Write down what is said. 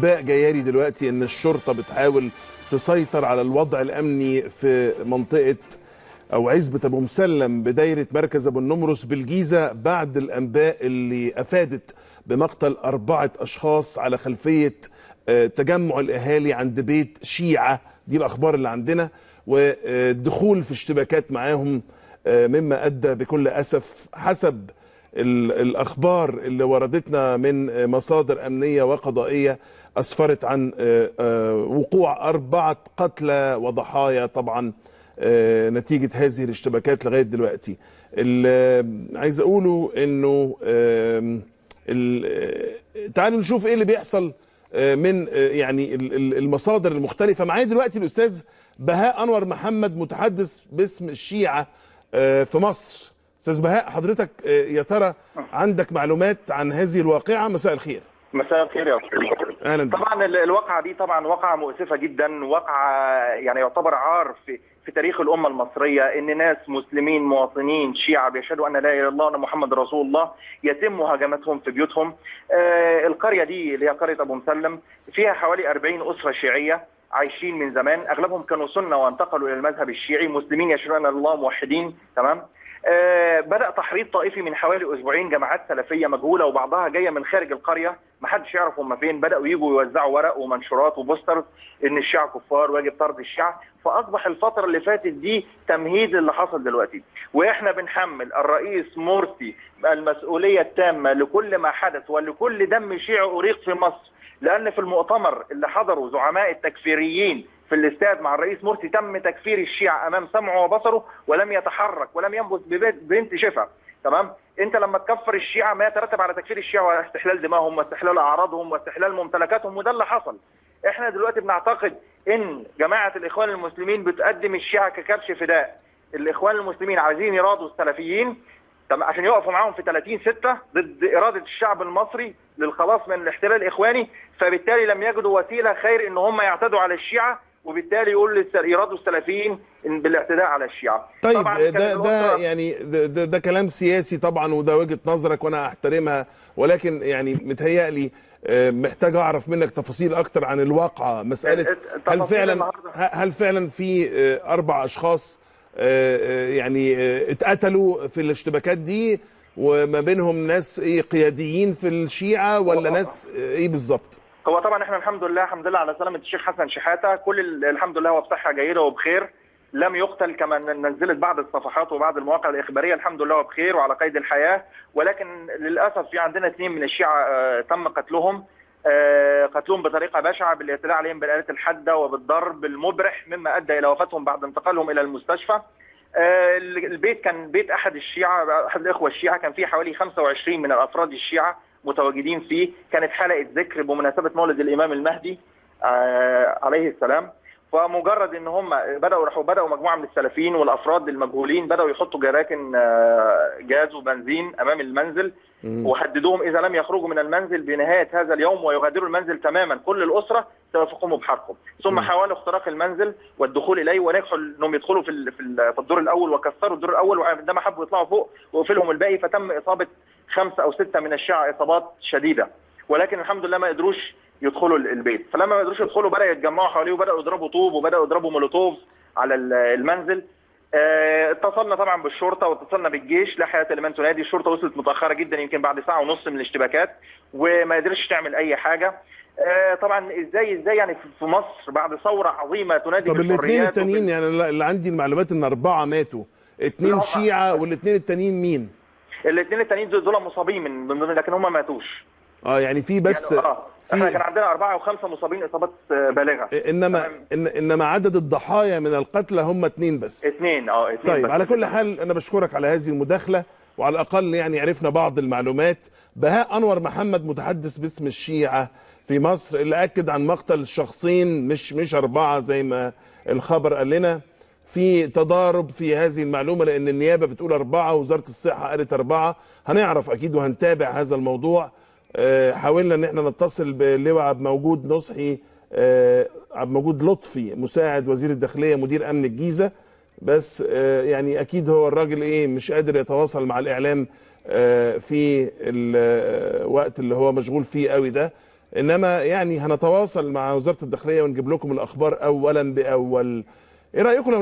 بقى جايالي دلوقتي ان الشرطه بتحاول تسيطر على الوضع الامني في منطقه او عزبه ابو مسلم بدايره مركز ابو النمرس بالجيزه بعد الانباء اللي افادت بمقتل 4 اشخاص على خلفيه تجمع الاهالي عند بيت شيعه. دي الاخبار اللي عندنا، والدخول في اشتباكات معاهم مما ادى بكل اسف حسب الاخبار اللي وردتنا من مصادر امنيه وقضائيه اسفرت عن وقوع 4 قتلى وضحايا طبعا نتيجه هذه الاشتباكات لغايه دلوقتي. اللي عايز اقوله انه تعالوا نشوف ايه اللي بيحصل من يعني المصادر المختلفه. معايا دلوقتي الاستاذ بهاء انور محمد متحدث باسم الشيعه في مصر. استاذ بهاء، حضرتك يا ترى عندك معلومات عن هذه الواقعه؟ مساء الخير. مساء الخير يا استاذ. اهلا بك. طبعا الواقعه دي طبعا واقعه مؤسفه جدا، واقعه يعني يعتبر عار في تاريخ الامه المصريه، ان ناس مسلمين مواطنين شيعه بيشهدوا ان لا اله الا الله وان محمد رسول الله يتم مهاجمتهم في بيوتهم. القريه دي اللي هي قريه ابو مسلم فيها حوالي 40 اسره شيعيه عايشين من زمان، اغلبهم كانوا سنه وانتقلوا الى المذهب الشيعي، مسلمين يشهدون ان الله موحدين. تمام. بدأ تحريض طائفي من حوالي اسبوعين، جماعات سلفيه مجهوله وبعضها جايه من خارج القريه ما حدش يعرف هم فين، بدأوا يجوا يوزعوا ورق ومنشورات وبوسترز ان الشيعة كفار واجب طرد الشيعة. فاصبح الفتره اللي فاتت دي تمهيد للي حصل دلوقتي، واحنا بنحمل الرئيس مرسي المسؤوليه التامه لكل ما حدث ولكل دم شيعي أريق في مصر، لان في المؤتمر اللي حضروا زعماء التكفيريين في الاستاد مع الرئيس مرسي تم تكفير الشيعة امام سمعه وبصره ولم يتحرك ولم ينبذ ببنت شفا. تمام. انت لما تكفر الشيعة ما يترتب على تكفير الشيعة واستحلال دمائهم واستحلال اعراضهم واستحلال ممتلكاتهم، وده اللي حصل. احنا دلوقتي بنعتقد ان جماعة الاخوان المسلمين بتقدم الشيعة ككبش فداء. الاخوان المسلمين عايزين يرادوا السلفيين عشان يقفوا معاهم في 30/6 ضد اراده الشعب المصري للخلاص من الاحتلال الاخواني، فبالتالي لم يجدوا وسيله خير ان هم يعتدوا على الشيعة، وبالتالي يرادوا السلفيين بالاعتداء على الشيعة. طيب ده يعني ده كلام سياسي طبعا، وده وجهة نظرك وانا احترمها، ولكن يعني متهيألي محتاج اعرف منك تفاصيل اكتر عن الواقعة. مسألة هل فعلا في 4 اشخاص يعني اتقتلوا في الاشتباكات دي، وما بينهم ناس ايه قياديين في الشيعة ولا ناس ايه بالظبط؟ هو طبعا احنا الحمد لله على سلامة الشيخ حسن شحاتة، كل الحمد لله هو بصحة جيدة وبخير، لم يقتل كما نزلت بعض الصفحات وبعض المواقع الإخبارية، الحمد لله وبخير وعلى قيد الحياة. ولكن للأسف في عندنا 2 من الشيعة تم قتلهم بطريقة بشعة بالاعتداء عليهم بالآلات الحادة وبالضرب المبرح، مما أدى إلى وفاتهم بعد انتقالهم إلى المستشفى. البيت كان بيت أحد الإخوة الشيعة، كان فيه حوالي 25 من الأفراد الشيعة متواجدين فيه. كانت حلقة ذكر بمناسبة مولد الإمام المهدي عليه السلام. فمجرد ان هم بدأوا مجموعة من السلفيين والافراد المجهولين بدأوا يحطوا جراكن جاز وبنزين امام المنزل، وهددوهم اذا لم يخرجوا من المنزل بنهاية هذا اليوم ويغادروا المنزل تماما كل الاسرة سوف يقوموا بحرقهم. ثم حاولوا اختراق المنزل والدخول اليه، ونجحوا انهم يدخلوا في الدور الاول وكسروا الدور الاول، وعندما حبوا يطلعوا فوق وقفلهم الباقي، فتم اصابة 5 أو 6 من الشيعة اصابات شديدة، ولكن الحمد لله ما قدروش يدخلوا البيت. فلما ما قدروش يدخلوا بدأوا يتجمعوا حواليه وبدأوا يضربوا طوب وبدأوا يضربوا مولوتوف على المنزل. اتصلنا طبعا بالشرطه واتصلنا بالجيش، لا حياه لمن تنادي. الشرطه وصلت متاخره جدا، يمكن بعد 1.5 ساعة من الاشتباكات، وما قدرتش تعمل اي حاجه. طبعا ازاي يعني في مصر بعد ثوره عظيمه تنادي بالحريات. طب الاثنين التانيين يعني اللي عندي المعلومات ان 4 ماتوا، 2 شيعه والاثنين التانيين مين؟ الاثنين التانيين دول مصابين لكن هم ما ماتوش. يعني في بس يعني احنا كان عندنا 4 أو 5 مصابين اصابات بالغه، انما عدد الضحايا من القتلى هم 2 بس. 2 طيب بس. على كل حال انا بشكرك على هذه المداخله، وعلى الاقل يعني عرفنا بعض المعلومات. بهاء انور محمد متحدث باسم الشيعه في مصر اللي اكد عن مقتل شخصين مش 4 زي ما الخبر قال لنا. في تضارب في هذه المعلومه لان النيابه بتقول 4 ووزاره الصحه قالت 4. هنعرف اكيد وهنتابع هذا الموضوع. حاولنا ان احنا نتصل باللواء عبد الموجود نصحي، عبد الموجود لطفي مساعد وزير الداخليه مدير امن الجيزه، بس يعني اكيد هو الراجل مش قادر يتواصل مع الاعلام في الوقت اللي هو مشغول فيه قوي ده. انما يعني هنتواصل مع وزاره الداخليه ونجيب لكم الاخبار اولا باول. ايه رايكم لو